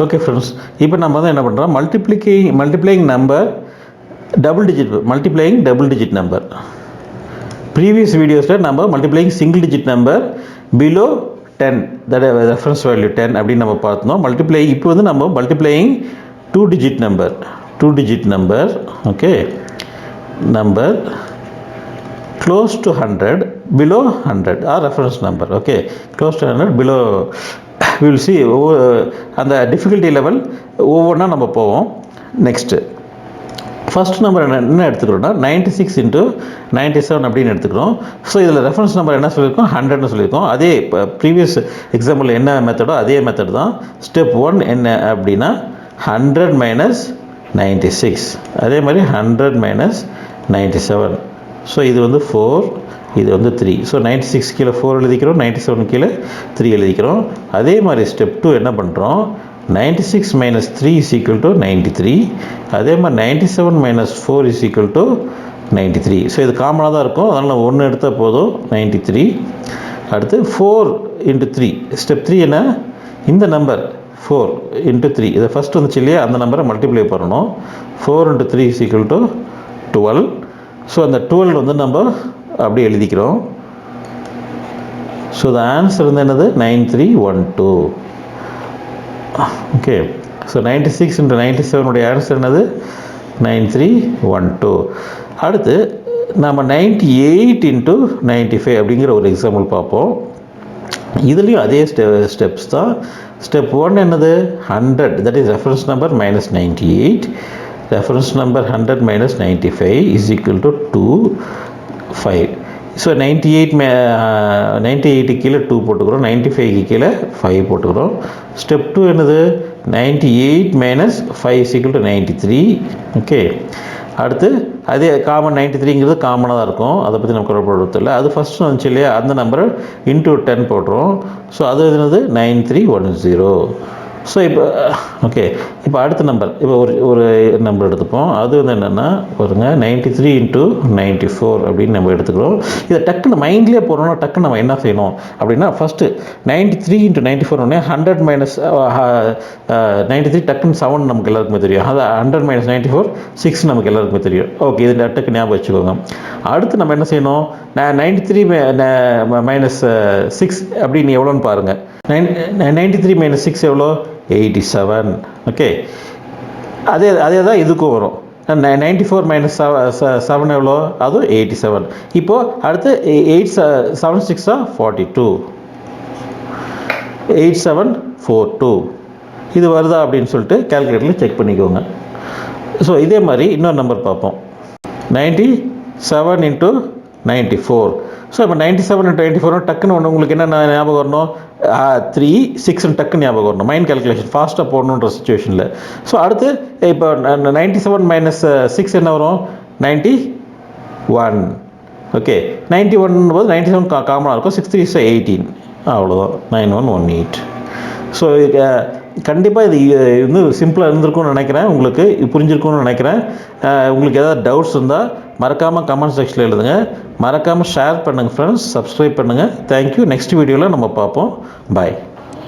Okay friends, இப்போ நம்ம வந்து என்ன பண்ணுறோம், multiplying number multiplying double digit number. Previous வீடியோஸில் நம்ம multiplying single digit number below 10, that reference value 10 அப்படின்னு நம்ம பார்த்தோம். இப்போ வந்து நம்ம multiplying two digit number okay, number close to 100 below 100 or reference number. Okay, close to 100 below we will see அந்த difficulty level ஒவ்வொன்றா நம்ம போவோம். நெக்ஸ்ட்டு ஃபஸ்ட் நம்பர் என்ன எடுத்துக்கிறோம்னா 96 into 97 அப்படின்னு எடுத்துக்கிறோம். ஸோ இதில் ரெஃபரன்ஸ் நம்பர் என்ன சொல்லியிருக்கோம், 100ன்னு சொல்லியிருக்கோம். அதே இப்போ ப்ரீவியஸ் எக்ஸாம்பிள் என்ன மெத்தடோ அதே மெத்தட் தான். ஸ்டெப் 1 என்ன அப்படின்னா 100 minus 96, அதே மாதிரி 100 minus 97. ஸோ இது வந்து 4, இது வந்து 3. ஸோ 96 கீழே 4 எழுதிக்கிறோம், 97 கீழே 3 எழுதிக்கிறோம். அதே மாதிரி ஸ்டெப் 2 என்ன பண்ணுறோம், 96 minus 3 is equal to 93. அதே மாதிரி 97 minus 4 is equal to 93. So இது காமனாக தான் இருக்கும், அதனால் 1 எடுத்தால் போதும், 93. அடுத்து 4 into 3. ஸ்டெப் 3 என்ன, இந்த நம்பர் 4 into 3, இதை ஃபஸ்ட் வந்துச்சு இல்லையா, அந்த நம்பரை மல்டிப்ளை பண்ணணும். 4 into 3 is equal to 12. So அந்த 12 வந்து நம்ம அப்படி எழுதிக்கிறோம். ஸோ த ஆன்சர் வந்து என்னது, 9312. ஓகே, ஸோ 96 into 97 உடைய ஆன்சர் என்னது, 9312. அடுத்து நம்ம 98 into 95 அப்படிங்கிற ஒரு எக்ஸாம்பிள் பார்ப்போம். இதுலேயும் அதே ஸ்டெப்ஸ் தான். ஸ்டெப் 1 என்னது, 100, that is reference number minus 98. Reference number 100 minus 95 is equal to 2, 5. So 98 கீழே 2 போட்டுக்கிறோம், 95 கீழே 5 போட்டுக்கிறோம். ஸ்டெப் 2 என்னது, 98 minus 5 is equal to 93. Okay, அடுத்து அதே காமன் 93ங்கிறது காமனாக தான் இருக்கும், அதை பற்றி நம்ம கவலைப்படுறதில்லை. அது ஃபஸ்ட்டு வந்துச்சு இல்லையா, அந்த நம்பரை இன்ட்டு 10 போட்டுரும். ஸோ அது என்னது 9310. ஸோ இப்போ ஓகே, இப்போ அடுத்த நம்பர், இப்போ ஒரு நம்பர் எடுத்துப்போம். அது வந்து என்னென்னா பாருங்க, 93 into 94 அப்படின்னு நம்ம எடுத்துக்கிறோம். இதை டக்குன்னு மைண்ட்லேயே போகிறோம்னா டக்குன்னு நம்ம என்ன செய்யணும் அப்படின்னா, ஃபஸ்ட்டு 93 into 94 உடனே 100 minus 93 டக்குன்னு 7 நமக்கு எல்லாருக்குமே தெரியும். அது 100 minus 94 6 நமக்கு எல்லாருக்குமே தெரியும். ஓகே, இதில் டக்கு ஞாபகம் வச்சுக்கோங்க. அடுத்து நம்ம என்ன செய்யணும், 93 minus 6 அப்படின்னு எவ்வளோன்னு பாருங்கள். 93 minus 6 எவ்வளோ, 87. ஓகே, அதே தான் இதுக்கும் வரும். 94 minus 7 எவ்வளோ, அதுவும் 87. இப்போது அடுத்து 7 6 42, 8742 இது வருதா அப்படின்னு சொல்லிட்டு கேல்குலேட்டரில் செக் பண்ணிக்கோங்க. ஸோ இதே மாதிரி இன்னொரு நம்பர் பார்ப்போம், 97 into 94. ஸோ இப்போ 97 into 94 டக்குன்னு ஒன்று உங்களுக்கு என்ன ஞாபகம் வரணும், 3 6 டக்குன்னு ஞாபகம் வரணும். மைண்ட் கேல்குலேஷன் ஃபாஸ்ட்டாக போடணுன்ற சுச்சுவேஷனில். ஸோ அடுத்து இப்போ 97 minus 6 என்ன வரும், 91. ஓகே, 91 போது 97 காமனாக இருக்கும், 6 3 is 18, அவ்வளோதான், 9118. ஸோ கண்டிப்பாக இது வந்து சிம்பிளாக இருந்திருக்கும்னு நினைக்கிறேன், உங்களுக்கு புரிஞ்சிருக்கும்னு நினைக்கிறேன். உங்களுக்கு ஏதாவது டவுட்ஸ் இருந்தால் மறக்காமல் கமெண்ட் செக்ஷனில் எழுதுங்க. மறக்காமல் ஷேர் பண்ணுங்கள் ஃப்ரெண்ட்ஸ், சப்ஸ்கிரைப் பண்ணுங்கள். தேங்க்யூ. நெக்ஸ்ட் வீடியோவில் நம்ம பார்ப்போம். பாய்.